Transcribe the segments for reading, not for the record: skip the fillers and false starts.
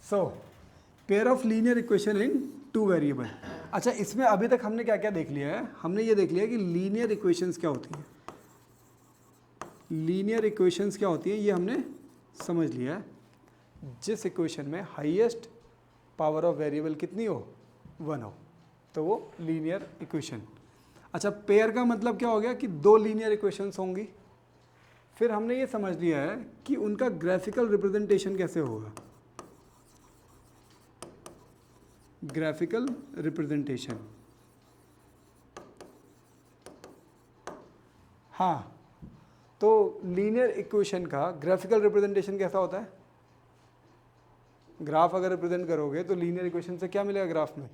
So pair of linear equation in two variable. अच्छा, इसमें अभी तक हमने क्या क्या देख लिया है? हमने ये देख लिया कि लीनियर इक्वेशंस क्या होती हैं, लीनियर इक्वेशंस क्या होती हैं ये हमने समझ लिया है। जिस इक्वेशन में हाईएस्ट पावर ऑफ वेरिएबल कितनी हो, 1 हो, तो वो लीनियर इक्वेशन। अच्छा, पेयर का मतलब क्या हो गया कि दो लीनियर इक्वेशंस होंगी। फिर हमने ये समझ लिया है कि उनका ग्राफिकल रिप्रेजेंटेशन कैसे होगा, ग्राफिकल रिप्रेजेंटेशन। हाँ, तो लीनियर इक्वेशन का ग्राफिकल रिप्रेजेंटेशन कैसा होता है? ग्राफ अगर रिप्रेजेंट करोगे तो लीनियर इक्वेशन से क्या मिलेगा ग्राफ में?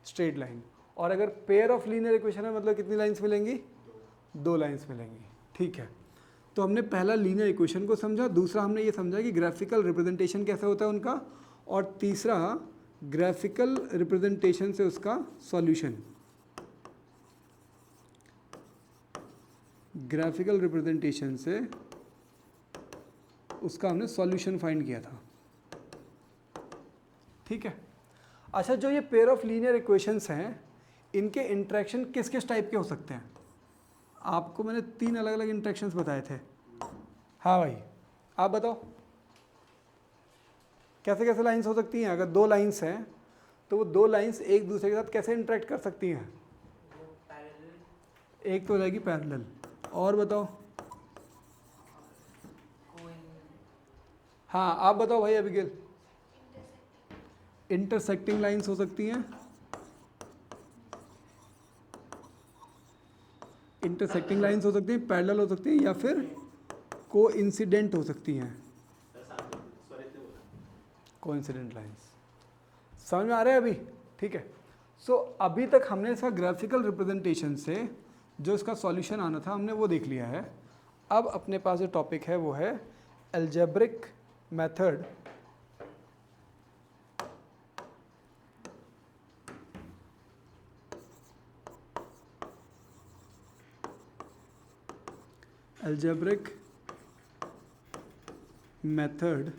Straight line. और अगर पेयर ऑफ लीनियर इक्वेशन है मतलब कितनी लाइंस मिलेंगी? दो लाइंस मिलेंगी। ठीक है, तो हमने पहला लीनियर इक्वेशन को समझा, दूसरा हमने ये समझा कि ग्राफिकल रिप्रेजेंटेशन कैसे होता है उनका, और तीसरा ग्राफिकल रिप्रेजेंटेशन से उसका सॉल्यूशन, ग्राफिकल रिप्रेजेंटेशन से उसका हमने सॉल्यूशन फाइंड किया था। ठीक है। अच्छा, जो ये पेयर ऑफ लीनियर इक्वेशंस हैं इनके इंटरेक्शन किस किस टाइप के हो सकते हैं? आपको मैंने 3 अलग अलग इंटरेक्शंस बताए थे। हाँ भाई, आप बताओ कैसे कैसे लाइंस हो सकती हैं? अगर दो लाइंस हैं तो वो दो लाइंस एक दूसरे के साथ कैसे इंटरेक्ट कर सकती हैं? एक तो हो जाएगी पैरेलल, और बताओ। हाँ, आप बताओ भाई अबिगेल। इंटरसेक्टिंग लाइंस हो सकती हैं, इंटरसेक्टिंग लाइंस हो सकती हैं, पैरेलल हो सकती हैं, या फिर कोइंसिडेंट हो सकती हैं, कोइंसिडेंट लाइंस। समझ में आ रहा है अभी? ठीक है। सो अभी तक हमने इसका ग्राफिकल रिप्रेजेंटेशन से जो इसका सॉल्यूशन आना था हमने वो देख लिया है। अब अपने पास जो टॉपिक है वो है algebraic method algebraic method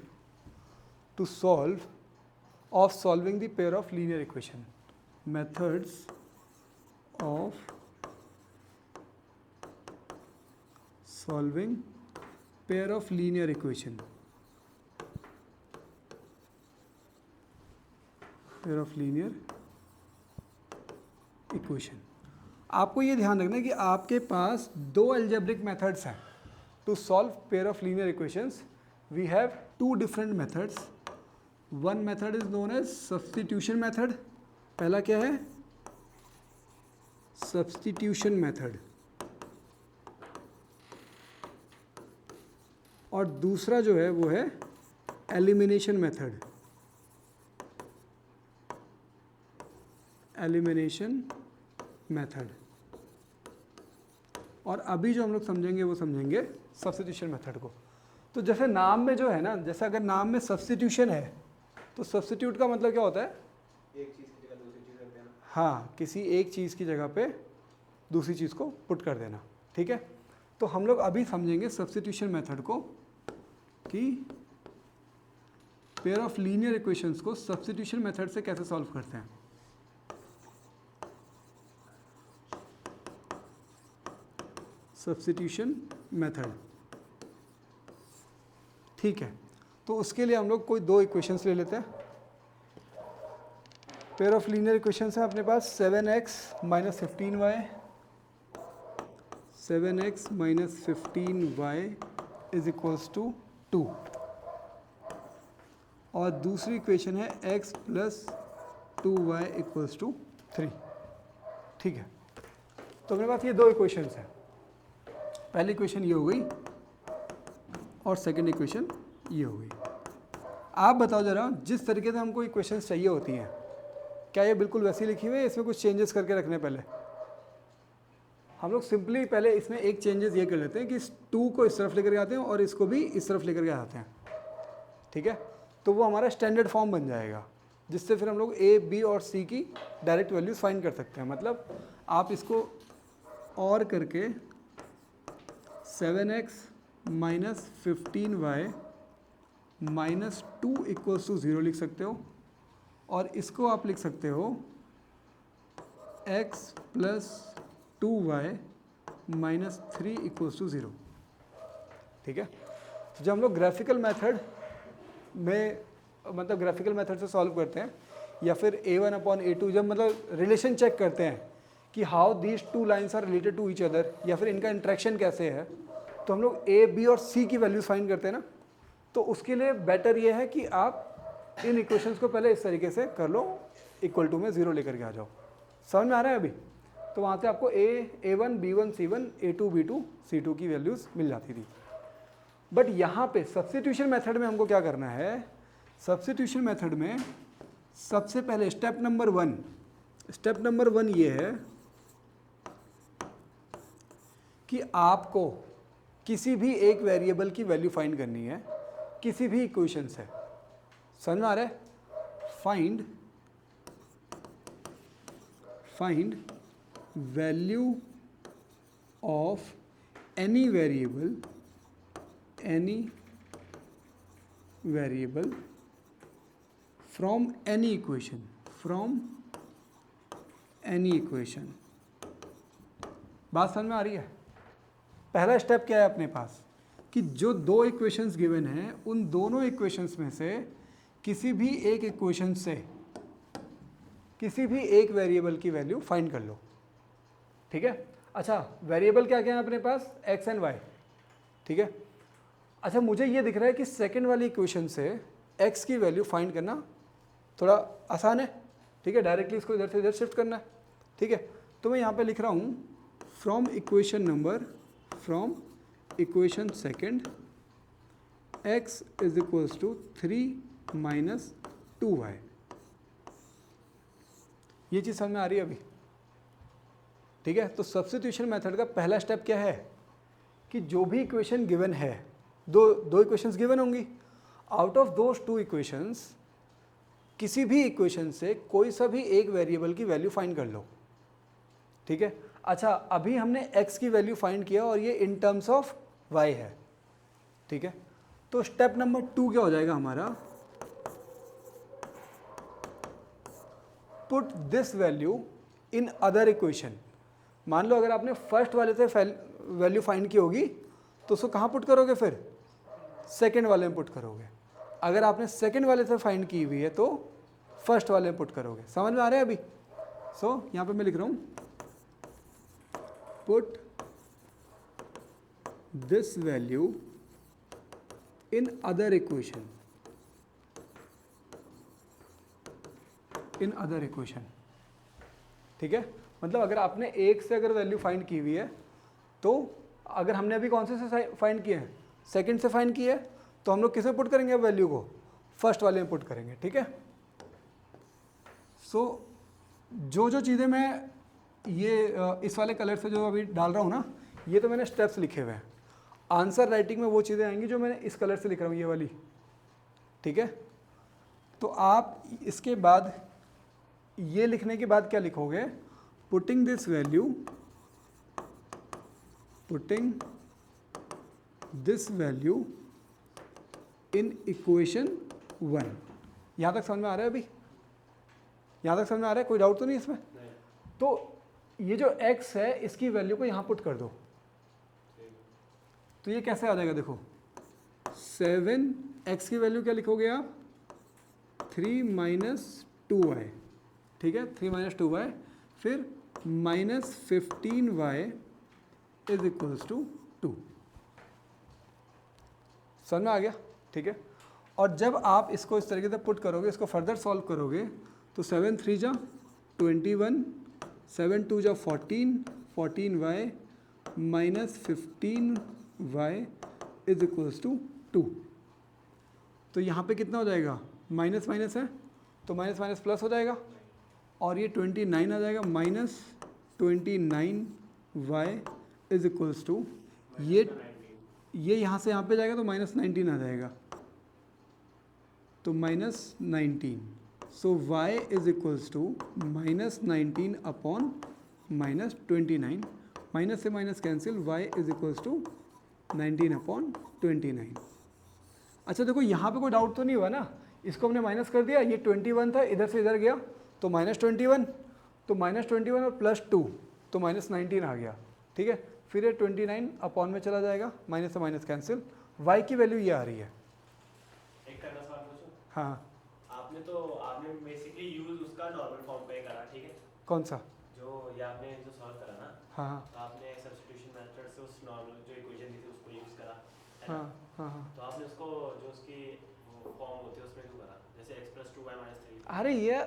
to solving the pair of linear equation, methods of solving pair of linear equation, pair of linear equation। आपको ये ध्यान रखना है कि आपके पास दो अलजेब्रिक मेथड्स हैं to solve pair of linear equations. We have two different methods. One method is known as substitution method. पहला क्या है? Substitution method. और दूसरा जो है वो है एलिमिनेशन मेथड, एलिमिनेशन मेथड। और अभी जो हम लोग समझेंगे वो समझेंगे सब्स्टिट्यूशन मेथड को। तो जैसे नाम में जो है ना, जैसे अगर नाम में सब्स्टिट्यूशन है तो सब्स्टिट्यूट का मतलब क्या होता है? एक चीज की जगह दूसरी चीज रख देना। हाँ, किसी एक चीज़ की जगह पे दूसरी चीज़ को पुट कर देना। ठीक है, तो हम लोग अभी समझेंगे सब्स्टिट्यूशन मेथड को कि पेयर ऑफ लीनियर इक्वेशंस को सब्स्टिट्यूशन मेथड से कैसे सॉल्व करते हैं। Substitution method. ठीक है, तो उसके लिए हम लोग कोई दो इक्वेशंस ले लेते हैं। पेयर ऑफ लीनियर इक्वेशंस हैं अपने पास 7x minus 15y, 7x minus 15y is equals to 2, और दूसरी इक्वेशन है x plus 2y equals to 3। ठीक है, तो अपने पास ये दो इक्वेशंस हैं। पहली इक्वेशन ये हो गई और सेकंड इक्वेशन ये हो गई। आप बताओ जरा, जिस तरीके से हमको इक्वेशंस चाहिए होती हैं क्या ये बिल्कुल वैसी लिखी हुई है, इसमें कुछ चेंजेस करके रखने? पहले हम लोग सिंपली पहले इसमें एक चेंजेस ये कर लेते हैं कि इस 2 को इस तरफ लेकर के आते हैं और इसको भी इस तरफ लेकर के आते हैं। ठीक है, तो वो हमारा स्टैंडर्ड फॉर्म बन जाएगा, जिससे फिर हम लोग a, b और c की डायरेक्ट वैल्यूज फाइंड कर सकते हैं। मतलब आप इसको और करके 7x minus 15y -2 equals to 0 लिख सकते हो, और इसको आप लिख सकते हो x plus 2y minus 3 equals to 0। ठीक है, तो जब हम लोग ग्राफिकल मेथड में, मतलब ग्राफिकल मेथड से सॉल्व करते हैं, या फिर a1/a2 जब मतलब रिलेशन चेक करते हैं कि how these two lines are related to each other, या फिर इनका इंट्रैक्शन कैसे है, तो हम लोग a, b और c की वैल्यूज फाइंड करते हैं ना। तो उसके लिए बेटर ये है कि आप इन इक्वेशंस को पहले इस तरीके से कर लो, इक्वल टू में 0 लेकर के आ जाओ। समझ में आ रहा है अभी? तो वहाँ से आपको a1, b1, c1, a2, b2, c2 की वैल्यूज मिल जाती थी। बट यहाँ पे सब्स्टिट्यूशन मेथड में हमको क्या करना है? सब्स्टिट्यूशन मेथड में सबसे पहले स्टेप नंबर 1 ये है कि आपको किसी भी एक वेरिएबल की वैल्यू फाइंड करनी है, किसी भी इक्वेशन से। समझ में आ रहा है? Find value of any variable from any equation. बात समझ में आ रही है? पहला स्टेप क्या है अपने पास कि जो दो इक्वेशंस गिवन हैं, उन दोनों इक्वेशंस में से किसी भी एक इक्वेशन से किसी भी एक वेरिएबल की वैल्यू फाइंड कर लो। ठीक है, अच्छा वेरिएबल क्या क्या है अपने पास? x and y। ठीक है, अच्छा मुझे ये दिख रहा है कि सेकंड वाली इक्वेशन से x की वैल्यू फाइंड करना थोड़ा आसान है। ठीक है, डायरेक्टली इसको इधर से इधर शिफ्ट करना है। ठीक है, तो मैं यहाँ पे लिख रहा हूँ from equation second x is equals to 3 minus 2y। ये चीज़ समझ में आ रही है अभी? ठीक है, तो सब्स्टिट्यूशन मेथड का पहला स्टेप क्या है कि जो भी इक्वेशन गिवन है, दो इक्वेशंस गिवन होंगी, out of those two equations किसी भी इक्वेशन से कोई सा भी एक वेरिएबल की वैल्यू फाइंड कर लो। ठीक है, अच्छा अभी हमने x की वैल्यू फाइंड किया और ये इन टर्म्स ऑफ y है। ठीक है, तो स्टेप नंबर 2 क्या हो जाएगा हमारा? Put this value in other equation. मान लो अगर आपने फर्स्ट वाले से वैल्यू फाइंड की होगी तो उसको कहाँ पुट करोगे? फिर सेकंड वाले में पुट करोगे। अगर आपने सेकंड वाले से फाइंड की हुई है तो फर्स्ट वाले में पुट करोगे। समझ में आ रहा है अभी? सो यहाँ पे मैं लिख रहा हूँ put this value in other equation. ठीक है, मतलब अगर आपने एक से अगर वैल्यू फाइंड की हुई है, तो अगर हमने अभी कौन से फाइंड किए हैं? सेकंड से फाइंड किया है, तो हम लोग किस में पुट करेंगे अब वैल्यू को? फर्स्ट वाले में पुट करेंगे। ठीक है, सो जो चीज़ें मैं ये इस वाले कलर से जो अभी डाल रहा हूँ ना, ये तो मैंने स्टेप्स लिखे हुए हैं। आंसर राइटिंग में वो चीज़ें आएंगी जो मैंने इस कलर से लिख रहा हूँ, ये वाली। ठीक है, तो आप इसके बाद ये लिखने के बाद क्या लिखोगे? Putting this value in equation 1। यहाँ तक समझ में आ रहा है अभी? यहाँ तक समझ में आ रहा है? कोई डाउट तो नहीं इसमें? तो ये जो x है इसकी वैल्यू को यहाँ पुट कर दो, तो ये कैसे आ जाएगा? देखो 7x की वैल्यू क्या लिखोगे आप? 3 माइनस 2y। ठीक है, 3 माइनस 2y, फिर minus 15y is equals to 2। समझ में आ गया? ठीक है, और जब आप इसको इस तरीके से पुट करोगे, इसको फर्दर सॉल्व करोगे, तो 7 3 जा 21, 7 2 जा 14, 14y minus 15y is equals to 2। तो यहाँ पे कितना हो जाएगा? माइनस माइनस है तो माइनस माइनस प्लस हो जाएगा, और ये 29 आ जाएगा, minus 29y is equals to ये यहाँ से यहाँ पे जाएगा तो माइनस 19 आ जाएगा, तो minus 19। So y is equals to minus 19 upon minus 29। Minus से minus cancel, y is equals to 19 upon 29। अच्छा देखो यहाँ पे कोई डाउट तो नहीं हुआ ना, इसको हमने माइनस कर दिया, ये 21 था, इधर से इधर गया तो -21, तो -21 और +2 तो -19 आ गया, ठीक है। फिर ये 29 अपॉन में चला जाएगा, माइनस से माइनस कैंसिल, y की वैल्यू ये आ रही है। एक करना सवाल पूछूं? हाँ आपने बेसिकली यूज उसका नॉर्मल फॉर्म पे करा, ठीक है? कौन सा? जो ये आपने जो सॉल्व करा ना, हाँ तो आपने सब्स्टिट्यूशन मेथड से उस नॉर्मल जो इक्वेशन दी थी उसको यूज करा, है हाँ ना? हाँ हाँ। तो आपने उसको जो उसकी फॉर्म होती है उसमें क्यों करा? जैसे x + 2y - 3। अरे ये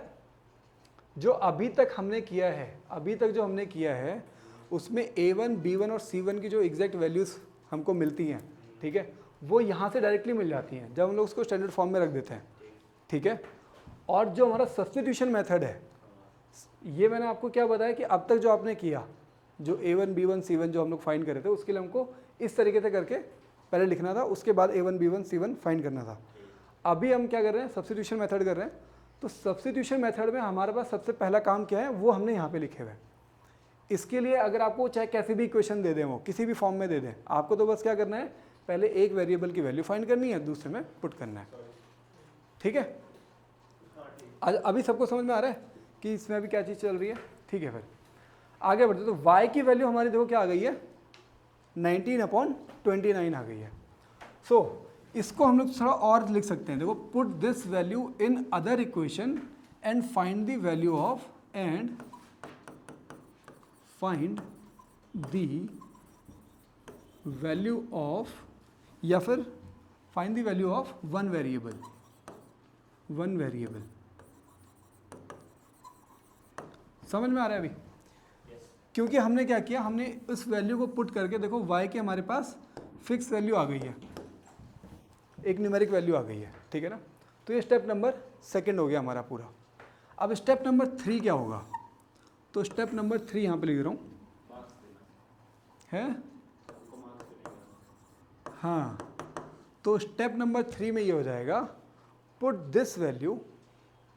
जो अभी तक हमने किया है, अभी तक जो हमने किया है उसमें a1, b1 और c1 की जो एग्जैक्ट वैल्यूज़ हमको मिलती हैं, ठीक है, वो यहाँ से डायरेक्टली मिल जाती हैं जब हम लोग उसको स्टैंडर्ड फॉर्म में रख देते हैं, ठीक है। और जो हमारा सब्स्टिट्यूशन मेथड है, ये मैंने आपको क्या बताया कि अब तक जो आपने किया, जो a1, b1, c1 जो हम लोग फाइंड कर रहे थे, उसके लिए हमको इस तरीके से करके पहले लिखना था, उसके बाद a1, b1, c1 फाइंड करना था। अभी हम क्या कर रहे हैं, सब्स्टिट्यूशन मेथड कर रहे हैं। तो सब्स्टिट्यूशन मेथड में हमारे पास सबसे पहला काम क्या है, वो हमने यहाँ पे लिखे हुए हैं। इसके लिए अगर आपको चाहे कैसी भी इक्वेशन दे दें, वो किसी भी फॉर्म में दे दें, आपको तो बस क्या करना है, पहले एक वेरिएबल की वैल्यू फाइंड करनी है, दूसरे में पुट करना है, ठीक है। अभी सबको समझ में आ रहा है कि इसमें अभी क्या चीज़ चल रही है, ठीक है। फिर आगे बढ़ते तो y की वैल्यू हमारी देखो क्या आ गई है, 19/29 आ गई है। सो इसको हम लोग थोड़ा और लिख सकते हैं, देखो, put this value in other equation and find the value of या फिर find the value of one variable. समझ में आ रहा है अभी? क्योंकि हमने क्या किया, हमने इस वैल्यू को पुट करके देखो y की हमारे पास फिक्स वैल्यू आ गई है, एक न्यूमेरिक वैल्यू आ गई है, ठीक है ना। तो ये स्टेप नंबर 2 हो गया हमारा पूरा। अब स्टेप नंबर 3 क्या होगा, तो स्टेप नंबर 3 यहाँ पे लिख रहा हूँ है, हाँ। तो स्टेप नंबर 3 में ये हो जाएगा, put this value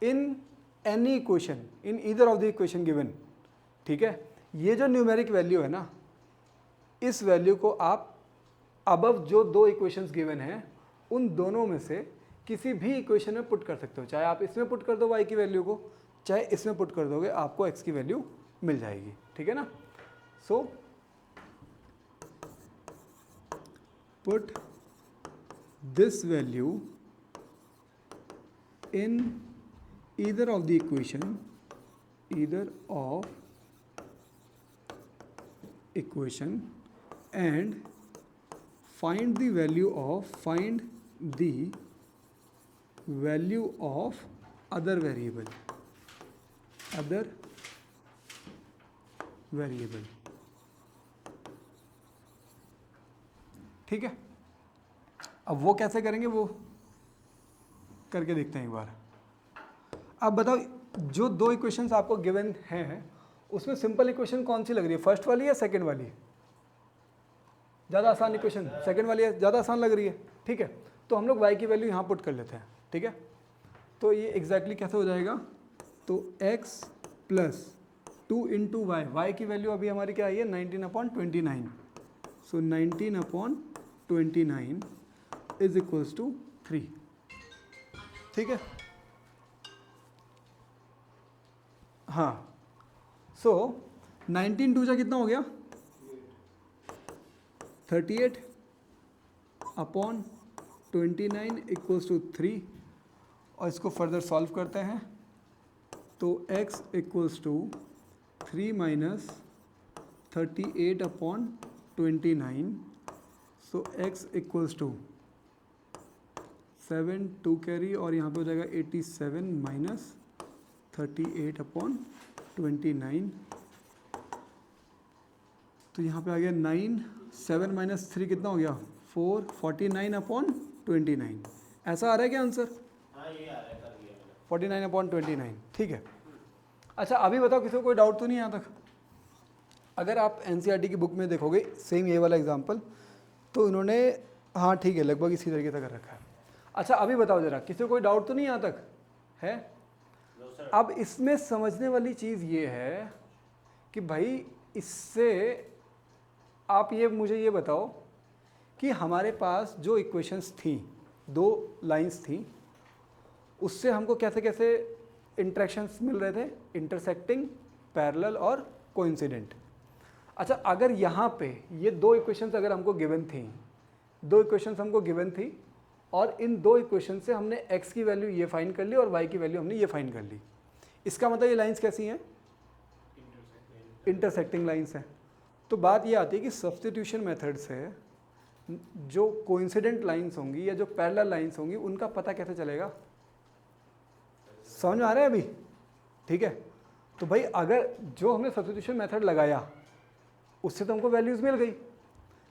in any equation, in either of the equation given, ठीक है। ये जो न्यूमेरिक वैल्यू है ना, इस वैल्यू को आप अबव जो दो इक्वेशंस गिवन हैं उन दोनों में से किसी भी इक्वेशन में पुट कर सकते हो। चाहे आप इसमें पुट कर दो y की वैल्यू को, चाहे इसमें पुट कर दोगे, आपको x की वैल्यू मिल जाएगी, ठीक है ना। So put this value in either of the equation and find the value of other variable, ठीक है। अब वो कैसे करेंगे, वो करके देखते हैं एक बार। अब बताओ, जो दो इक्वेशंस आपको गिवन हैं उसमें सिंपल इक्वेशन कौन सी लग रही है, फर्स्ट वाली या सेकंड वाली? ज़्यादा आसान इक्वेशन सेकंड वाली है, ज़्यादा आसान लग रही है, ठीक है। तो हम लोग y की वैल्यू यहाँ पुट कर लेते हैं, ठीक है। तो ये एग्जैक्टली कैसे हो जाएगा, तो x + 2 × y की वैल्यू अभी हमारी क्या आई है, 19/29। सो 19/29 इज इक्वल्स टू 3, ठीक है। हाँ, सो 19 2 कितना हो गया, 38/29 इक्वल्स टू 3। और इसको फर्दर सॉल्व करते हैं, तो x equals to 3 - 38/29। So x equals to 7 2 carry और यहाँ पे हो जाएगा 87 - 38/29। तो यहाँ पे आ गया 9, 7 - 3 कितना हो गया, 4, 49/29। ऐसा आ रहा है क्या आंसर? हाँ, ये आ रहा है, कर दिया मैंने। 49/29, ठीक है। अच्छा अभी बताओ, किसी को कोई डाउट तो नहीं यहाँ तक? अगर आप NCERT की बुक में देखोगे सेम ये वाला एग्जाम्पल, तो इन्होंने, हाँ ठीक है, लगभग इसी तरीके से कर रखा है। अच्छा अभी बताओ ज़रा, किसी को कोई डाउट तो नहीं यहाँ तक है? अब इसमें समझने वाली चीज़ ये है कि भाई इससे आप मुझे ये बताओ कि हमारे पास जो इक्वेशंस थी दो लाइंस थी, उससे हमको कैसे कैसे इंटरेक्शंस मिल रहे थे, इंटरसेक्टिंग, पैरेलल और कोइंसिडेंट। अच्छा, अगर यहाँ पे ये दो इक्वेशंस अगर हमको गिवन थी, दो इक्वेशंस हमको गिवन थी और इन दो इक्वेशन से हमने x की वैल्यू ये फाइंड कर ली और y की वैल्यू हमने ये फाइंड कर ली, इसका मतलब ये लाइंस कैसी हैं, इंटरसेक्टिंग लाइंस हैं। तो बात ये आती है कि सब्स्टिट्यूशन मेथड से जो कोइंसिडेंट लाइंस होंगी या जो पैरेलल लाइंस होंगी उनका पता कैसे चलेगा, समझ में आ रहा है अभी? ठीक है, तो भाई अगर जो हमने सब्स्टिट्यूशन मेथड लगाया उससे तो हमको वैल्यूज़ मिल गई,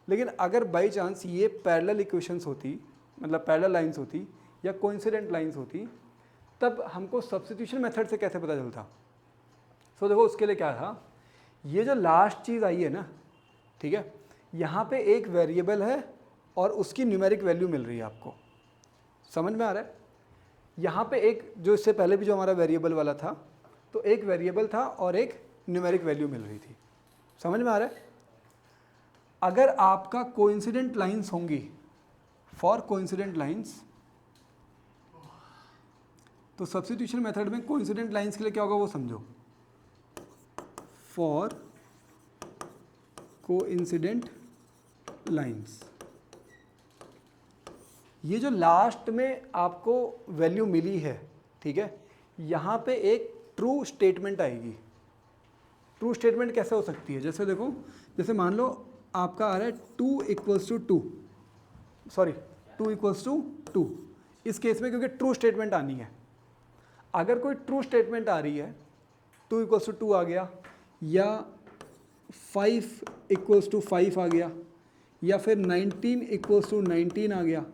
लेकिन अगर बाई चांस ये पैरेलल इक्वेशंस होती, मतलब पैरेलल लाइंस होती या कोइंसिडेंट लाइंस होती, तब हमको सब्स्टिट्यूशन मेथड से कैसे पता चलता? सो देखो उसके लिए क्या था, ये जो लास्ट चीज़ आई है ना, ठीक है, यहाँ पे एक वेरिएबल है और उसकी न्यूमेरिक वैल्यू मिल रही है आपको, समझ में आ रहा है? यहाँ पे एक जो इससे पहले भी जो हमारा वेरिएबल वाला था, तो एक वेरिएबल था और एक न्यूमेरिक वैल्यू मिल रही थी, समझ में आ रहा है? अगर आपका कोइंसिडेंट लाइंस होंगी, फॉर कोइंसिडेंट लाइंस, तो सब्स्टिट्यूशन मेथड में कोइंसिडेंट लाइंस के लिए क्या होगा वो समझो, फॉर कोइंसिडेंट लाइंस, ये जो लास्ट में आपको वैल्यू मिली है, ठीक है, यहाँ पे एक ट्रू स्टेटमेंट आएगी। ट्रू स्टेटमेंट कैसे हो सकती है, जैसे देखो, जैसे मान लो आपका आ रहा है 2 = 2, सॉरी 2 = 2, इस केस में क्योंकि ट्रू स्टेटमेंट आनी है, अगर कोई ट्रू स्टेटमेंट आ रही है 2 = 2 आ गया, या 5 = 5 आ गया, या फिर 19 = 19 आ गया,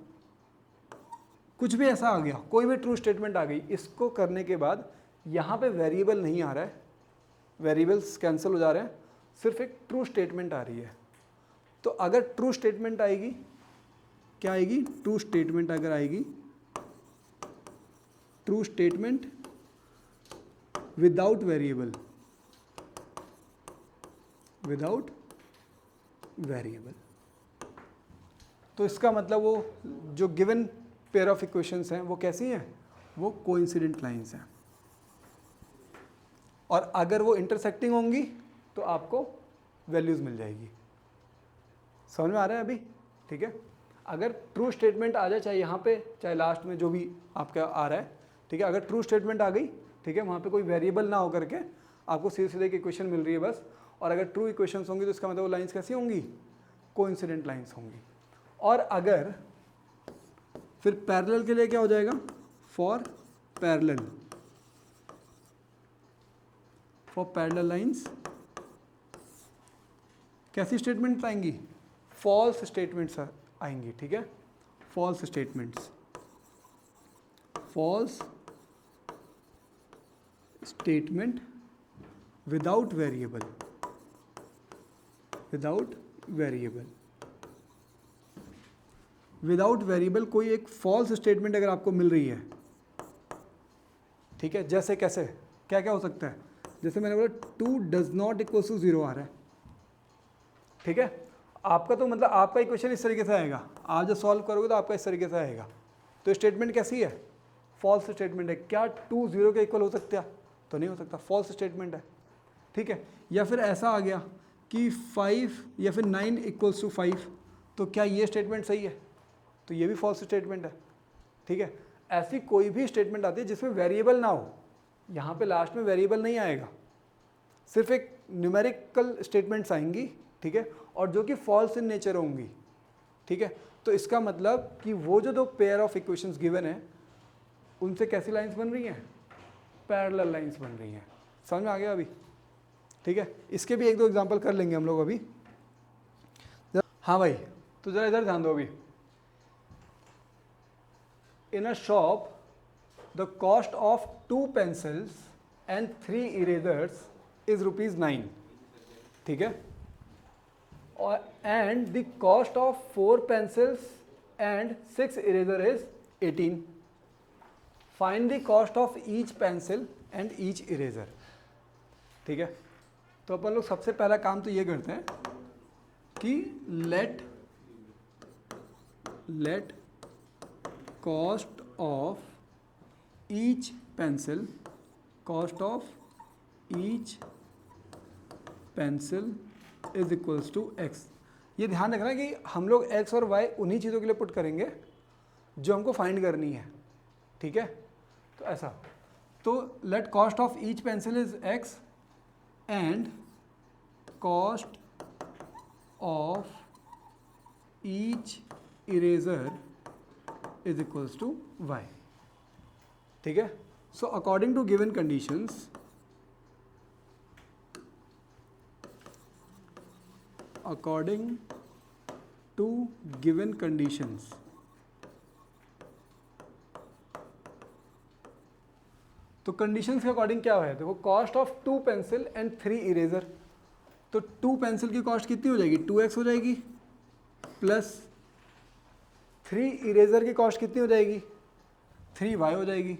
कुछ भी ऐसा आ गया, कोई भी ट्रू स्टेटमेंट आ गई, इसको करने के बाद यहाँ पे वेरिएबल नहीं आ रहा है, वेरिएबल्स कैंसिल हो जा रहे हैं, सिर्फ एक ट्रू स्टेटमेंट आ रही है। तो अगर ट्रू स्टेटमेंट आएगी, क्या आएगी, ट्रू स्टेटमेंट अगर आएगी, true statement without variable, without variable, तो इसका मतलब वो जो गिवन पेयर ऑफ इक्वेशंस हैं वो कैसी हैं, वो कोइंसिडेंट लाइंस हैं, और अगर वो इंटरसेक्टिंग होंगी तो आपको वैल्यूज़ मिल जाएगी, समझ में आ रहा है अभी? ठीक है, अगर ट्रू स्टेटमेंट आ जाए, चाहे यहाँ पे चाहे लास्ट में जो भी आपका आ रहा है, ठीक है, अगर ट्रू स्टेटमेंट आ गई, ठीक है, वहाँ पे कोई वेरिएबल ना हो करके आपको सीधे सीधे एक इक्वेशन मिल रही है बस, और अगर ट्रू इक्वेशंस होंगी तो इसका मतलब वो लाइंस कैसी होंगी, कोइंसिडेंट लाइंस होंगी। और अगर फिर पैरेलल के लिए क्या हो जाएगा, for parallel, for parallel lines कैसी स्टेटमेंट्स आएंगी, फॉल्स स्टेटमेंट्स आएंगी, ठीक है, false statements, false statement without variable, without variable, without variable कोई एक फॉल्स स्टेटमेंट अगर आपको मिल रही है, ठीक है, जैसे कैसे, क्या क्या हो सकता है, जैसे मैंने बोला 2 does not = 0 आ रहा है, ठीक है, आपका तो मतलब आपका इक्वेशन इस तरीके से आएगा, आप जब सॉल्व करोगे तो आपका इस तरीके से आएगा, तो स्टेटमेंट कैसी है, फॉल्स स्टेटमेंट है। क्या 2 0 के इक्वल हो सकता है, तो नहीं हो सकता, फॉल्स स्टेटमेंट है, ठीक है। या फिर ऐसा आ गया कि 5 या फिर 9 = 5, तो क्या ये स्टेटमेंट सही है, तो ये भी फॉल्स स्टेटमेंट है, ठीक है। ऐसी कोई भी स्टेटमेंट आती है जिसमें वेरिएबल ना हो, यहाँ पे लास्ट में वेरिएबल नहीं आएगा, सिर्फ एक न्यूमेरिकल स्टेटमेंट्स आएंगी, ठीक है, और जो कि फॉल्स इन नेचर होंगी, ठीक है। तो इसका मतलब कि वो जो दो पेयर ऑफ इक्वेशंस गिवन है उनसे कैसी लाइंस बन रही हैं, पैरेलल लाइंस बन रही हैं, समझ में आ गया अभी? ठीक है, इसके भी एक दो एग्जांपल कर लेंगे हम लोग अभी। हाँ भाई, तो जरा इधर ध्यान दो अभी। In a shop the cost of 2 pencils and 3 erasers is ₹9, ठीक है, और and the cost of 4 pencils and 6 eraser is 18. Find the cost of each pencil and each eraser, ठीक है। तो अपन लोग सबसे पहला काम तो ये करते हैं कि let cost of each pencil, cost of each pencil is equals to x. ये ध्यान रखना कि हम लोग एक्स और वाई उन्हीं चीज़ों के लिए पुट करेंगे जो हमको फाइंड करनी है, ठीक है। तो ऐसा, तो let cost of each pencil is x and cost of each eraser is equals to y, ठीक है। So according to given conditions, according to given conditions, तो कंडीशंस के अकॉर्डिंग क्या है, देखो cost of 2 pencil and 3 eraser, तो 2 pencil की cost कितनी हो जाएगी, 2x हो जाएगी, प्लस 3 इरेजर की कॉस्ट कितनी हो जाएगी, 3y हो जाएगी,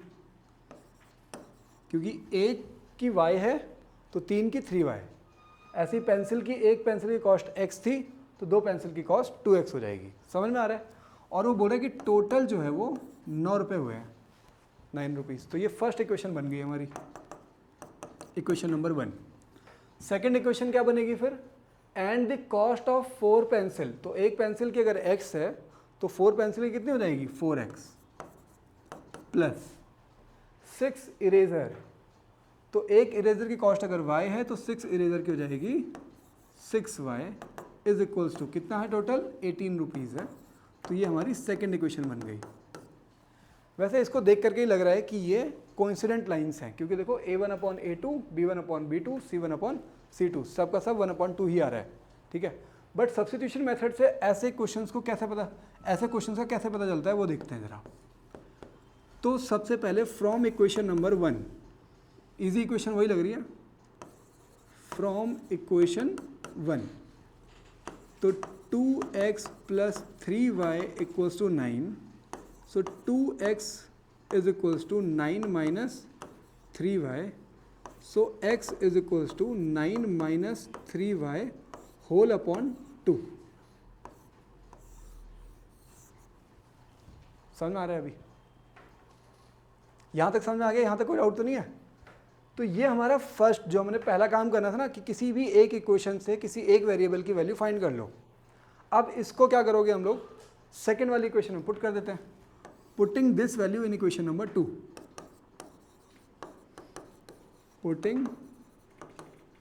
क्योंकि एक की y है तो 3 की 3y। ऐसी पेंसिल की, एक पेंसिल की कॉस्ट x थी तो 2 पेंसिल की कॉस्ट 2x हो जाएगी। समझ में आ रहा है। और वो बोल रहे कि टोटल जो है वो 9 रुपये हुए हैं, 9 रुपीज़। तो ये फर्स्ट इक्वेशन बन गई हमारी, इक्वेशन नंबर 1। सेकेंड इक्वेशन क्या बनेगी फिर, and the cost of 4 pencil, तो एक पेंसिल की अगर x है तो 4 पेंसिल की कितनी हो जाएगी, 4x, प्लस 6 इरेजर, तो एक इरेजर की कॉस्ट अगर y है तो 6 इरेजर की हो जाएगी 6y इज इक्वल्स टू कितना है, टोटल 18 रुपीज़ है। तो ये हमारी सेकेंड इक्वेशन बन गई। वैसे इसको देख करके ही लग रहा है कि ये कोइंसिडेंट लाइंस हैं, क्योंकि देखो a1/a2, b1/b2, c1/c2, सबका सब 1/2 ही आ रहा है, ठीक है। बट सब्स्टिट्यूशन मेथड से ऐसे क्वेश्चंस को कैसे पता, ऐसे क्वेश्चंस का कैसे पता चलता है वो देखते हैं ज़रा। तो सबसे पहले from equation number 1, easy equation वही लग रही है, फ्रॉम इक्वेशन 1, तो 2x plus 3y equals to 9, so 2x is equals to 9 minus 3y, so x is equals to 9 minus 3y whole upon 2। समझ में आ रहा है अभी, यहाँ तक समझ में आ गया, यहाँ तक कोई डाउट तो नहीं है। तो ये हमारा फर्स्ट जो हमने पहला काम करना था ना, कि किसी भी एक इक्वेशन से किसी एक वेरिएबल की वैल्यू फाइंड कर लो। अब इसको क्या करोगे हम लोग, सेकेंड वाली इक्वेशन में पुट कर देते हैं, putting this value in equation number 2, putting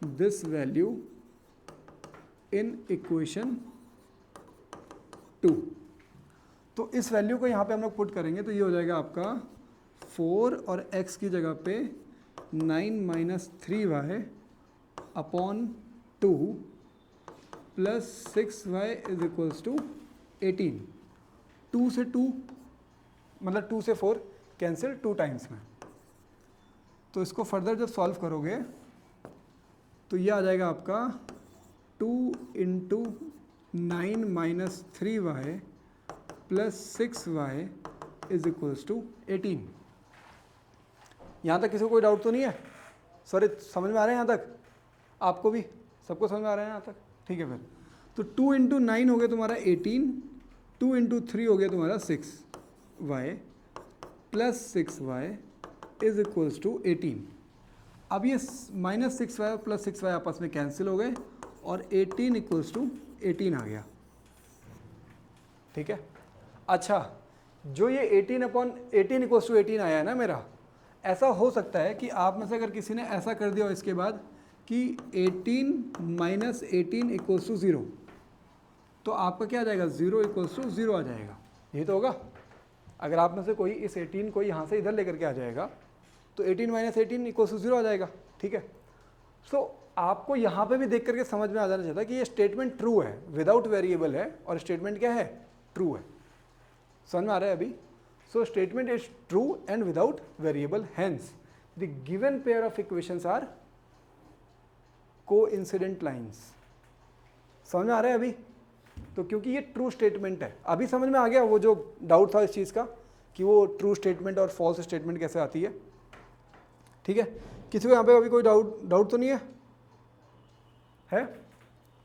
this value in equation 2। तो इस वैल्यू को यहाँ पे हम लोग पुट करेंगे तो ये हो जाएगा आपका 4 और x की जगह पे 9 minus 3y upon 2 plus 6y is equals to 18। 2 से 2 मतलब 2 से 4 कैंसिल 2 टाइम्स में। तो इसको फर्दर जब सॉल्व करोगे तो ये आ जाएगा आपका 2 into 9 minus 3y plus 6y is equals to 18। यहाँ तक किसी को कोई डाउट तो नहीं है, सॉरी समझ में आ रहा है यहाँ तक, आपको भी सबको समझ में आ रहा है यहाँ तक, ठीक है। फिर तो 2 इंटू 9 हो गया तुम्हारा 18, 2 इंटू 3 हो गया तुम्हारा 6y plus 6y is equals to 18। अब ये माइनस 6y प्लस 6y आपस में कैंसिल हो गए और 18 इक्वल्स टू 18 आ गया, ठीक है। अच्छा, जो ये 18 इक्वल्स टू 18 आया है ना मेरा, ऐसा हो सकता है कि आप में से अगर किसी ने ऐसा कर दिया हो इसके बाद कि 18 माइनस 18 इक्वल्स टू 0, तो आपका क्या आ जाएगा, 0 इक्वल्स टू 0 आ जाएगा, यही तो होगा। अगर आप में से कोई इस 18 को यहाँ से इधर लेकर के आ जाएगा तो 18 माइनस 18 इक्वल्स टू 0 आ जाएगा, ठीक है। सो आपको यहाँ पे भी देख करके समझ में आ जाना चाहिए कि ये स्टेटमेंट ट्रू है, विदाउट वेरिएबल है, और स्टेटमेंट क्या है, ट्रू है। समझ में आ रहा है अभी। So statement is true and without variable, hence the given pair of equations are coincident lines. समझ में आ रहा है अभी। तो क्योंकि ये ट्रू स्टेटमेंट है, अभी समझ में आ गया वो जो डाउट था इस चीज़ का कि वो ट्रू स्टेटमेंट और फॉल्स स्टेटमेंट कैसे आती है, ठीक है। किसी को यहाँ पे अभी कोई डाउट तो नहीं है?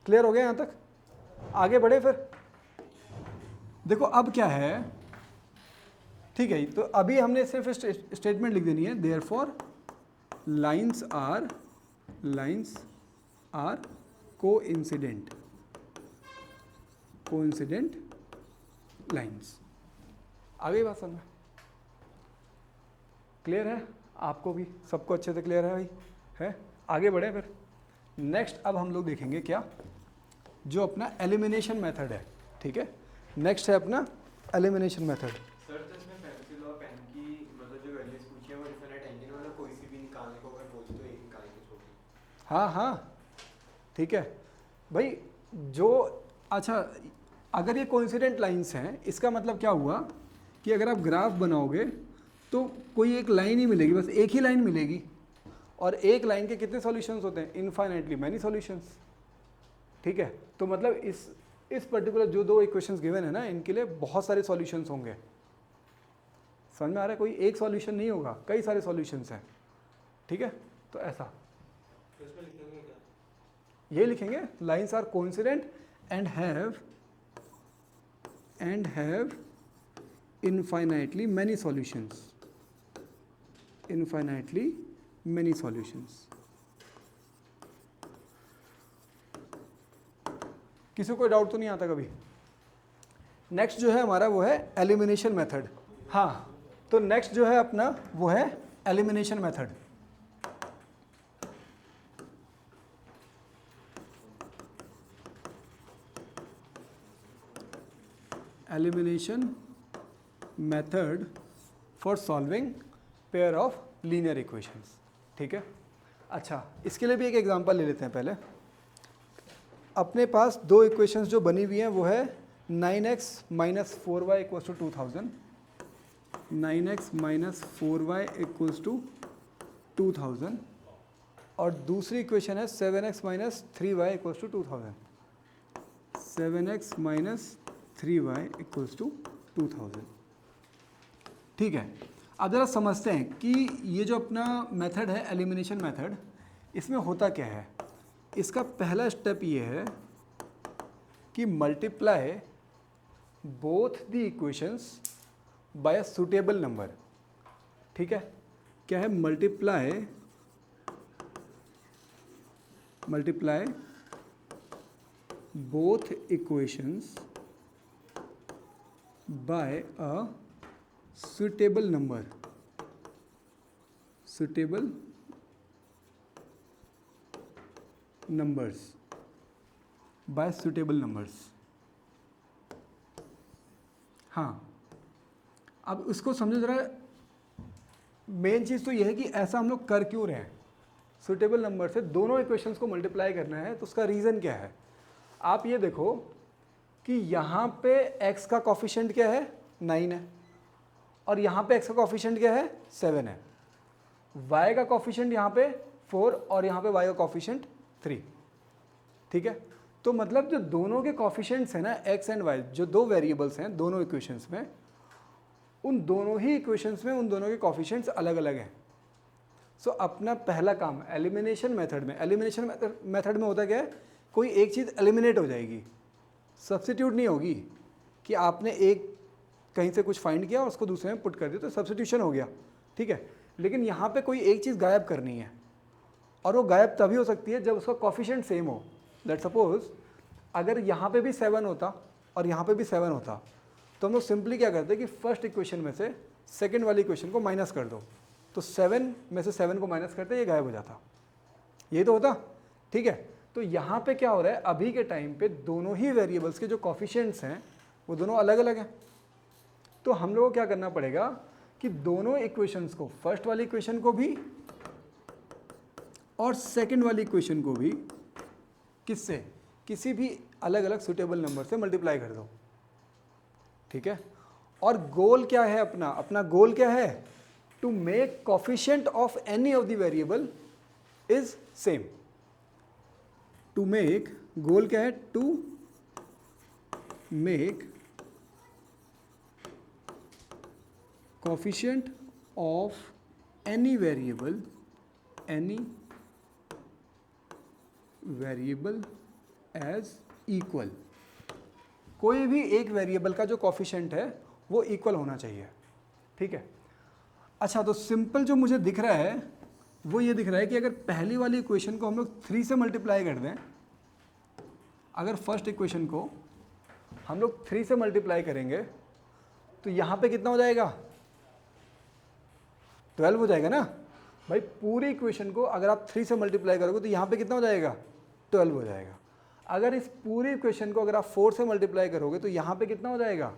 क्लियर हो गया यहाँ तक? आगे बढ़े फिर। देखो अब क्या है, ठीक है, तो अभी हमने सिर्फ स्टेटमेंट लिख देनी है, therefore lines are coincident lines. आ गई बात समझ? क्लियर है आपको भी? सबको अच्छे से क्लियर है भाई? है? आगे बढ़े फिर। नेक्स्ट अब हम लोग देखेंगे क्या, जो अपना एलिमिनेशन मेथड है। ठीक है, नेक्स्ट है अपना एलिमिनेशन मेथड। सर तो इसमें पेंसिल और पेन की मतलब जो वैल्यूज पूछी है वो डिफरेंट एंगल में मतलब कोई सी भी निकालने को अगर बोलते तो एक निकाल के छोड़। हाँ हाँ ठीक है भाई। जो अच्छा, अगर ये कोइंसिडेंट लाइंस हैं, इसका मतलब क्या हुआ कि अगर आप ग्राफ बनाओगे तो कोई एक लाइन ही मिलेगी, बस एक ही लाइन मिलेगी, और एक लाइन के कितने सॉल्यूशंस होते हैं? Infinitely many solutions. ठीक है, तो मतलब इस पर्टिकुलर जो दो इक्वेशंस गिवन है ना, इनके लिए बहुत सारे सॉल्यूशंस होंगे। समझ में आ रहा है? कोई एक सॉल्यूशन नहीं होगा, कई सारे सॉल्यूशंस हैं। ठीक है, तो ऐसा तो इसमें लिखेंगे क्या? ये लिखेंगे, lines are coincident and have infinitely many solutions. Infinitely many solutions. किसी को डाउट तो नहीं आता कभी? नेक्स्ट जो है हमारा वो है एलिमिनेशन मेथड। हाँ, तो नेक्स्ट जो है अपना वो है elimination method. Elimination method for solving pair of linear equations. ठीक है, अच्छा इसके लिए भी एक एग्जांपल ले लेते हैं पहले। अपने पास दो इक्वेशंस जो बनी हुई हैं वो है 9x minus 4y equals to 2000, 9x minus 4y equals to 2000, और दूसरी इक्वेशन है 7x minus 3y equals to 2000, 7x minus 3y equals to 2000। ठीक है, अब ज़रा समझते हैं कि ये जो अपना मेथड है एलिमिनेशन मेथड, इसमें होता क्या है। इसका पहला स्टेप ये है कि multiply both the equations bye a suitable number. ठीक है, क्या है? Multiply both equations bye a suitable number. Suitable numbers by suitable numbers. हाँ, अब उसको समझो जरा। मेन चीज़ तो यह है कि ऐसा हम लोग कर क्यों रहे हैं। सुटेबल नंबर से दोनों इक्वेशंस को मल्टीप्लाई करना है, तो उसका रीज़न क्या है? आप ये देखो कि यहाँ पे x का कॉफिशेंट क्या है? 9 है, और यहाँ पे x का कॉफिशेंट क्या है? 7 है। y का कॉफिशेंट यहाँ पे 4 और यहाँ पे y का कॉफिशेंट 3। ठीक है, तो मतलब जो दोनों के कॉफिशेंट्स हैं ना, x एंड y, जो दो वेरिएबल्स हैं दोनों इक्वेशंस में, उन दोनों ही इक्वेशंस में उन दोनों के कॉफिशेंट्स अलग अलग हैं। सो अपना पहला काम एलिमिनेशन मेथड में होता क्या है? कोई एक चीज़ एलिमिनेट हो जाएगी, सब्स्टिट्यूट नहीं होगी कि आपने एक कहीं से कुछ फाइंड किया और उसको दूसरे में पुट कर दिया तो सब्स्टिट्यूशन हो गया। ठीक है, लेकिन यहाँ पे कोई एक चीज़ गायब करनी है, और वो गायब तभी हो सकती है जब उसका कॉफिशेंट सेम हो। लेट्स सपोज अगर यहाँ पे भी 7 होता और यहाँ पे भी 7 होता, तो हम लोग सिंपली क्या करते कि फर्स्ट इक्वेशन में से सेकंड वाली इक्वेशन को माइनस कर दो, तो 7 में से 7 को माइनस करते ये गायब हो जाता। यही तो होता। ठीक है, तो यहाँ पे क्या हो रहा है? अभी के टाइम पे दोनों ही वेरिएबल्स के जो कॉफिशेंट्स हैं वो दोनों अलग अलग हैं। तो हम लोगों को क्या करना पड़ेगा कि दोनों इक्वेशंस को, फर्स्ट वाली इक्वेशन को भी और सेकंड वाली इक्वेशन को भी, किससे? किसी भी अलग अलग सुटेबल नंबर से मल्टीप्लाई कर दो। ठीक है, और गोल क्या है अपना गोल क्या है? To make coefficient of any of the variable is same. To make, goal क्या है? To make coefficient of any variable as equal. कोई भी एक वेरिएबल का जो कोफिशिएंट है वो इक्वल होना चाहिए। ठीक है। अच्छा, तो सिंपल जो मुझे दिख रहा है वो ये दिख रहा है कि अगर पहली वाली इक्वेशन को हम लोग 3 से मल्टीप्लाई कर दें, अगर फर्स्ट इक्वेशन को हम लोग 3 से मल्टीप्लाई करेंगे तो यहाँ पे कितना हो जाएगा, 12 हो जाएगा ना भाई। पूरी इक्वेशन को अगर आप 3 से मल्टीप्लाई करोगे तो यहाँ पे कितना हो जाएगा, 12 हो जाएगा। अगर इस पूरी इक्वेशन को अगर आप 4 से मल्टीप्लाई करोगे तो यहाँ पे कितना हो जाएगा,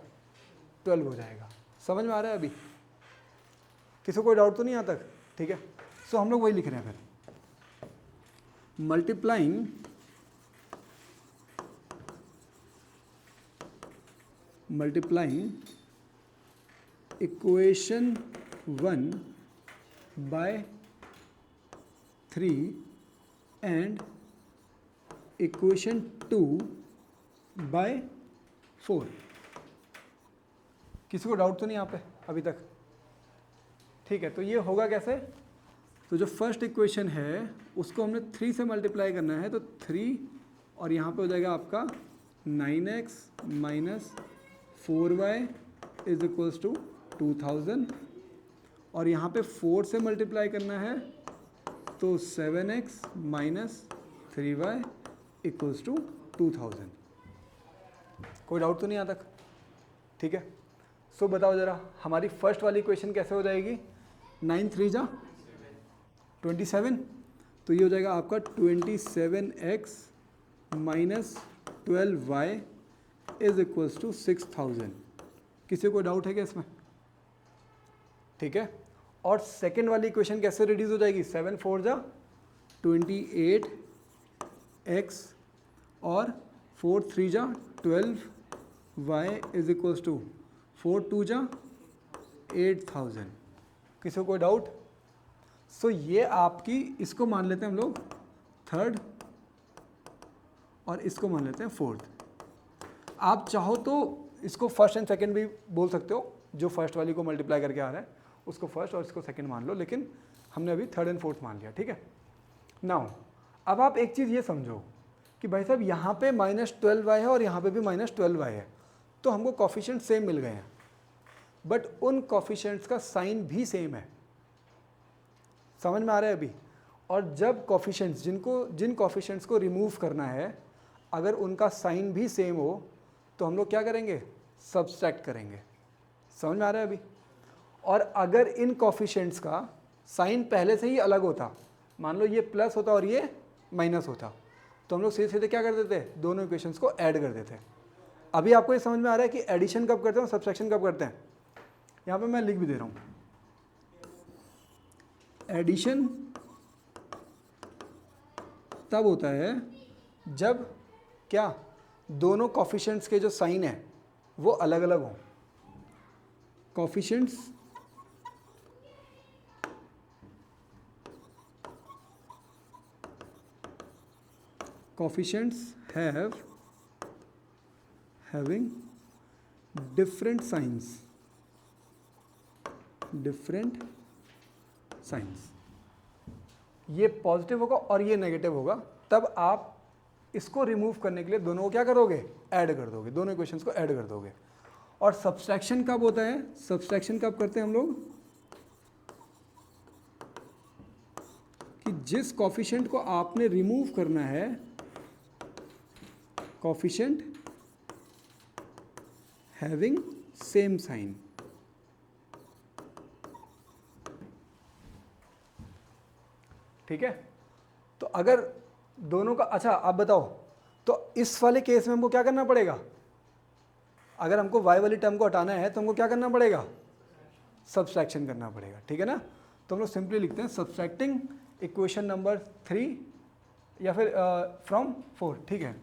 12 हो जाएगा। समझ में आ रहा है अभी? किसी को कोई डाउट तो नहीं यहाँ तक? ठीक है, सो हम लोग वही लिख रहे हैं फिर, multiplying equation 1 by 3 and equation 2 by 4। किसी को डाउट तो नहीं यहाँ पे अभी तक? ठीक है, तो ये होगा कैसे? तो जो फर्स्ट इक्वेशन है उसको हमने 3 से मल्टीप्लाई करना है, तो 3 और यहाँ पे हो जाएगा आपका 9x minus 4y is equals to 2000, और यहाँ पे 4 से मल्टीप्लाई करना है तो 7x minus 3y equals to 2000। कोई डाउट तो नहीं यहाँ तक? ठीक है, सो बताओ ज़रा हमारी फर्स्ट वाली इक्वेशन कैसे हो जाएगी? 9 3 जा 27, तो ये हो जाएगा आपका 27x minus 12y is equals to 6000। किसी को डाउट है क्या इसमें? ठीक है, और सेकेंड वाली इक्वेशन कैसे रिड्यूस हो जाएगी? 7 4 जा 28x और 4 3 जा 12y इज इक्वल्स टू 4 2 जा 8000। किसी को कोई डाउट? सो ये आपकी, इसको मान लेते हैं हम लोग थर्ड और इसको मान लेते हैं फोर्थ। आप चाहो तो इसको फर्स्ट एंड सेकंड भी बोल सकते हो, जो फर्स्ट वाली को मल्टीप्लाई करके आ रहा है उसको फर्स्ट और इसको सेकंड मान लो, लेकिन हमने अभी थर्ड एंड फोर्थ मान लिया। ठीक है, नाउ अब आप एक चीज़ ये समझो कि भाई साहब यहाँ पे -12y है और यहाँ पे भी -12y है, तो हमको कॉफिशिएंट सेम मिल गए हैं, बट उन कॉफिशिएंट्स का साइन भी सेम है। समझ में आ रहा है अभी? और जब कॉफिशिएंट्स जिन कॉफिशिएंट्स को रिमूव करना है, अगर उनका साइन भी सेम हो तो हम लोग क्या करेंगे? सब्सट्रैक्ट करेंगे। समझ में आ रहा है अभी? और अगर इन कॉफिशिएंट्स का साइन पहले से ही अलग होता, मान लो ये प्लस होता और ये माइनस होता, तो हम लोग सीधे सीधे क्या कर देते? दोनों इक्वेशंस को ऐड कर देते। अभी आपको ये समझ में आ रहा है कि एडिशन कब करते हैं और सब्सट्रैक्शन कब करते हैं? यहाँ पे मैं लिख भी दे रहा हूँ, एडिशन तब होता है जब क्या दोनों कॉफिशिएंट्स के जो साइन है वो अलग अलग हों। कॉफिशिएंट्स having different signs, ये पॉजिटिव होगा और ये नेगेटिव होगा, तब आप इसको रिमूव करने के लिए दोनों को क्या करोगे? ऐड कर दोगे, दोनों इक्वेशंस को ऐड कर दोगे। और सब्सट्रैक्शन कब होता है? सब्सट्रैक्शन कब करते हैं हम लोग? कि जिस कॉफिशिएंट को आपने रिमूव करना है, कॉफिशिएंट हैविंग सेम साइन। ठीक है, तो अगर दोनों का, अच्छा आप बताओ, तो इस वाले केस में हमको क्या करना पड़ेगा? अगर हमको y वाली टर्म को हटाना है तो हमको क्या करना पड़ेगा? सब्सट्रैक्शन करना पड़ेगा। ठीक है ना, तो हम लोग सिंपली लिखते हैं सब्सट्रैक्टिंग इक्वेशन नंबर 3 या फिर फ्रॉम 4। ठीक है,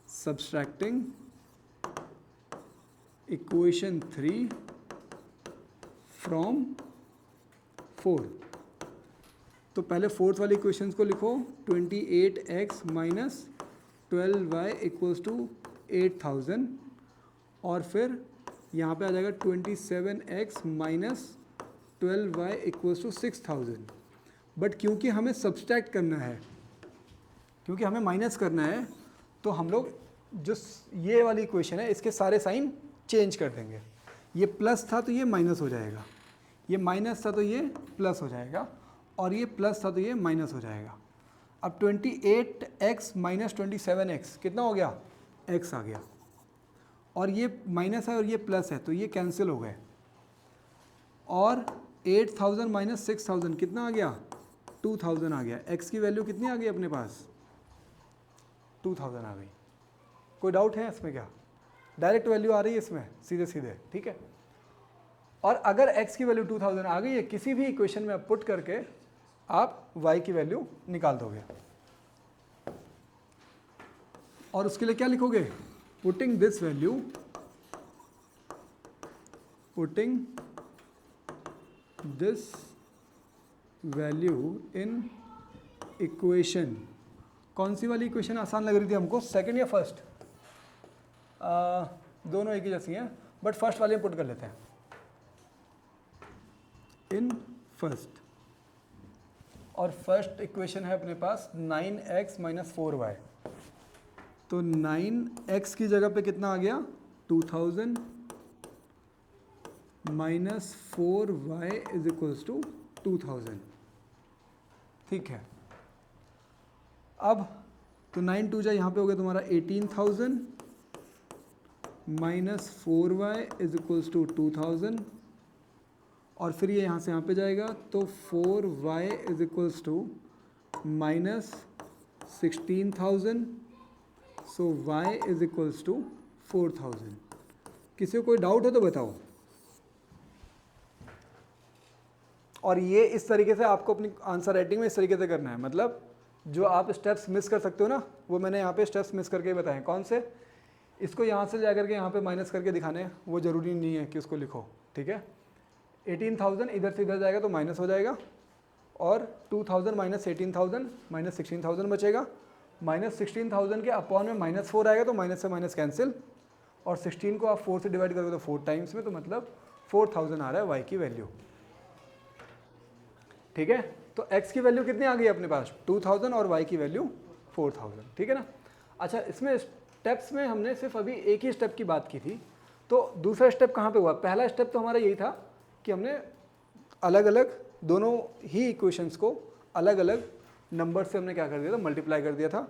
सब्सट्रैक्टिंग इक्वेशन 3 फ्रॉम 4। तो पहले फोर्थ वाली इक्वेशंस को लिखो, 28x minus 12y equals to 8000, और फिर यहाँ पे आ जाएगा 27x minus 12y equals to 6000। But क्योंकि हमें सब्सट्रैक्ट करना है, क्योंकि हमें माइनस करना है, तो हम लोग जो ये वाली इक्वेशन है इसके सारे साइन चेंज कर देंगे। ये प्लस था तो ये माइनस हो जाएगा, ये माइनस था तो ये प्लस हो जाएगा, और ये प्लस था तो ये माइनस हो जाएगा। अब 28x माइनस 27x कितना हो गया, x आ गया, और ये माइनस है और ये प्लस है तो ये कैंसिल हो गए, और 8000 माइनस 6000 कितना आ गया, 2000 आ गया। x की वैल्यू कितनी आ गई अपने पास, 2000 आ गई। कोई डाउट है इसमें क्या, डायरेक्ट वैल्यू आ रही है इसमें सीधे सीधे, ठीक है। और अगर x की वैल्यू 2000 आ गई है, किसी भी इक्वेशन में आप पुट करके आप y की वैल्यू निकाल दोगे, और उसके लिए क्या लिखोगे, putting this value, putting this value in equation. कौन सी वाली इक्वेशन आसान लग रही थी हमको, सेकंड या फर्स्ट, दोनों एक ही जैसी हैं, बट फर्स्ट वाली हम पुट कर लेते हैं, इन फर्स्ट। और फर्स्ट इक्वेशन है अपने पास 9x माइनस 4y, तो 9x की जगह पे कितना आ गया, 2000 minus 4y is equals to 2000, ठीक है। अब तो 9 2 जा यहाँ पे हो गया तुम्हारा 18000 minus 4y is equals to 2000, और फिर ये यहाँ से यहाँ पे जाएगा, तो 4y is equals to minus 16000, so y is equals to 4000। किसी को कोई डाउट हो तो बताओ। और ये इस तरीके से आपको अपनी आंसर राइटिंग में इस तरीके से करना है, मतलब जो आप स्टेप्स मिस कर सकते हो ना, वो मैंने यहाँ पे स्टेप्स मिस करके बताए। कौन से, इसको यहाँ से जा करके यहाँ पे माइनस करके दिखाने हैं, वो ज़रूरी नहीं है कि उसको लिखो, ठीक है। 18000 इधर से इधर जाएगा तो माइनस हो जाएगा, और 2000 माइनस 18000 माइनस 16000 बचेगा, माइनस 16000 के अपॉन में माइनस 4 आएगा तो माइनस से माइनस कैंसिल, और 16 को आप 4 से डिवाइड करोगे तो 4 टाइम्स में, तो मतलब 4000 आ रहा है y की वैल्यू, ठीक है। तो x की वैल्यू कितनी आ गई अपने पास, 2000, और y की वैल्यू 4000, ठीक है ना। अच्छा, इसमें स्टेप्स में हमने सिर्फ अभी एक ही स्टेप की बात की थी, तो दूसरा स्टेप कहाँ पे हुआ, पहला स्टेप तो हमारा यही था कि हमने अलग अलग दोनों ही इक्वेशंस को अलग अलग नंबर से हमने क्या कर दिया था, मल्टीप्लाई कर दिया था,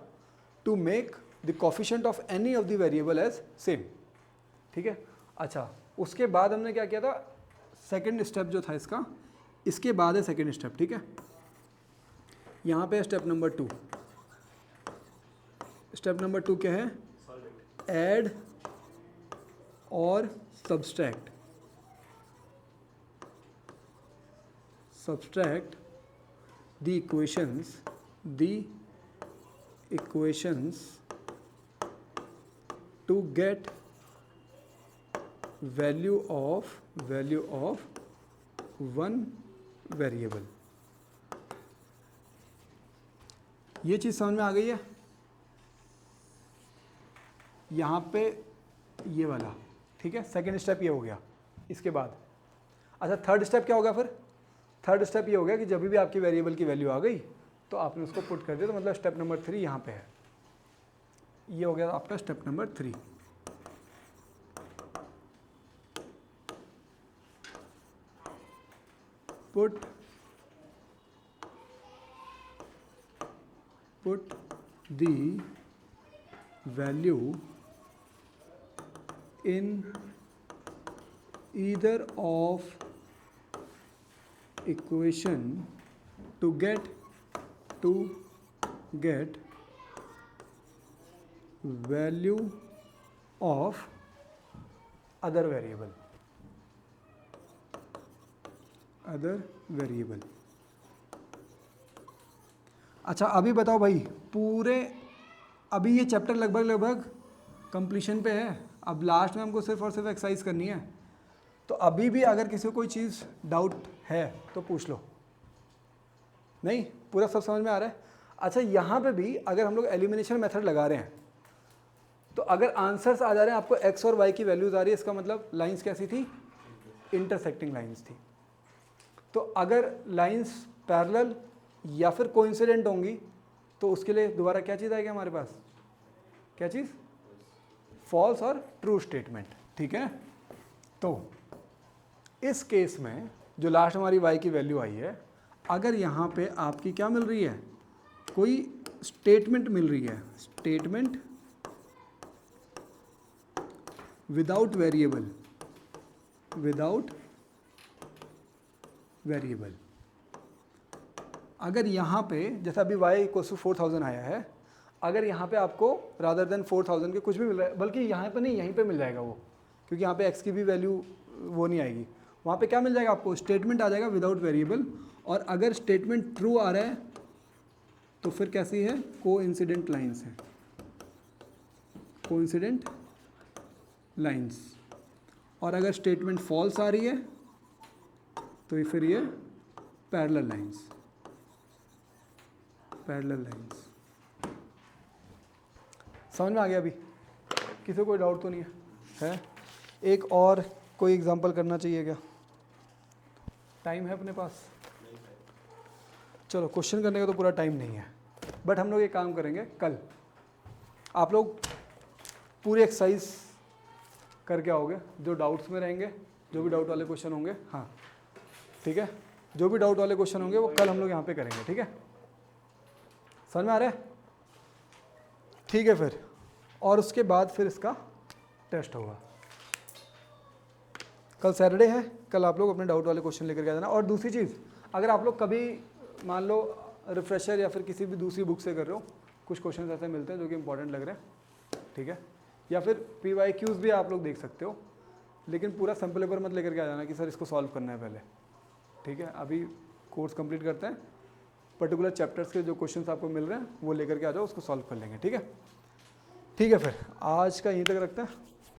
to make the coefficient of any of the variable as same, ठीक है। अच्छा, उसके बाद हमने क्या किया था, सेकंड स्टेप जो था इसका, इसके बाद है सेकंड स्टेप, ठीक है। यहाँ पे स्टेप नंबर 2, स्टेप नंबर 2 क्या है, ऐड और subtract, subtract the equations to get value of one variable। ये चीज़ समझ में आ गई है, यहाँ पे ये वाला, ठीक है। सेकेंड स्टेप ये हो गया। इसके बाद अच्छा, थर्ड स्टेप क्या होगा फिर, थर्ड स्टेप ये हो गया कि जब भी आपकी वेरिएबल की वैल्यू आ गई तो आपने उसको पुट कर दिया, तो मतलब स्टेप नंबर 3 यहाँ पे है। ये हो गया आपका step number 3। Put the value in either of equation to get value of other variable। अच्छा, अभी बताओ भाई, पूरे अभी ये चैप्टर लगभग कंप्लीशन पे है। अब लास्ट में हमको सिर्फ और सिर्फ एक्सरसाइज करनी है, तो अभी भी अगर किसी को कोई चीज़ डाउट है तो पूछ लो। नहीं, पूरा सब समझ में आ रहा है। अच्छा, यहाँ पे भी अगर हम लोग एलिमिनेशन मेथड लगा रहे हैं, तो अगर आंसर्स आ जा रहे हैं आपको x और y की वैल्यूज आ रही है, इसका मतलब लाइंस कैसी थी, इंटरसेक्टिंग लाइंस थी। तो अगर लाइंस पैरेलल या फिर कोइंसिडेंट होंगी तो उसके लिए दोबारा क्या चीज़ आएगी हमारे पास, क्या चीज़, फॉल्स और ट्रू स्टेटमेंट, ठीक है। तो इस केस में जो लास्ट हमारी y की वैल्यू आई है, अगर यहाँ पे आपकी क्या मिल रही है, कोई स्टेटमेंट मिल रही है, statement without variable, without variable, अगर यहाँ पे जैसा अभी y इक्वल्स टू 4000 आया है, अगर यहाँ पे आपको रादर देन 4000 के कुछ भी मिल रहा है, बल्कि यहाँ पे नहीं, यहीं पे मिल जाएगा वो, क्योंकि यहाँ पे x की भी वैल्यू वो नहीं आएगी, वहाँ पे क्या मिल जाएगा आपको, स्टेटमेंट आ जाएगा विदाउट वेरिएबल। और अगर स्टेटमेंट ट्रू आ रहा है तो फिर कैसी है, कोइंसिडेंट लाइंस है, कोइंसिडेंट लाइंस। और अगर स्टेटमेंट फॉल्स आ रही है तो फिर ये पैरेलल लाइंस, पैरेलल लाइंस। समझ में आ गया अभी? किसी को कोई डाउट तो नहीं है? एक और कोई एग्जांपल करना चाहिए क्या? टाइम है अपने पास? चलो, क्वेश्चन करने का तो पूरा टाइम नहीं है, बट हम लोग एक काम करेंगे, कल आप लोग पूरी एक्सरसाइज करके आओगे, जो डाउट्स में रहेंगे, जो भी डाउट वाले क्वेश्चन होंगे, हाँ ठीक है, जो भी डाउट वाले क्वेश्चन होंगे वो कल हम लोग यहाँ पे करेंगे, ठीक है? समझ में आ रहा है? ठीक है फिर, और उसके बाद फिर इसका टेस्ट होगा। कल सैटरडे है, कल आप लोग अपने डाउट वाले क्वेश्चन लेकर के आ जाना। और दूसरी चीज़, अगर आप लोग कभी मान लो रिफ्रेशर या फिर किसी भी दूसरी बुक से कर रहे हो, कुछ क्वेश्चन ऐसे मिलते हैं जो कि इंपॉर्टेंट लग रहे हैं, ठीक है, या फिर PYQs भी आप लोग देख सकते हो, लेकिन पूरा सैम्पल पेपर मत लेकर के आ जाना कि सर इसको सॉल्व करना है पहले, ठीक है? अभी कोर्स कंप्लीट करते हैं, पर्टिकुलर चैप्टर्स के जो क्वेश्चंस आपको मिल रहे हैं वो लेकर के आ जाओ, उसको सॉल्व कर लेंगे, ठीक है? ठीक है, फिर आज का यहीं तक रखते हैं।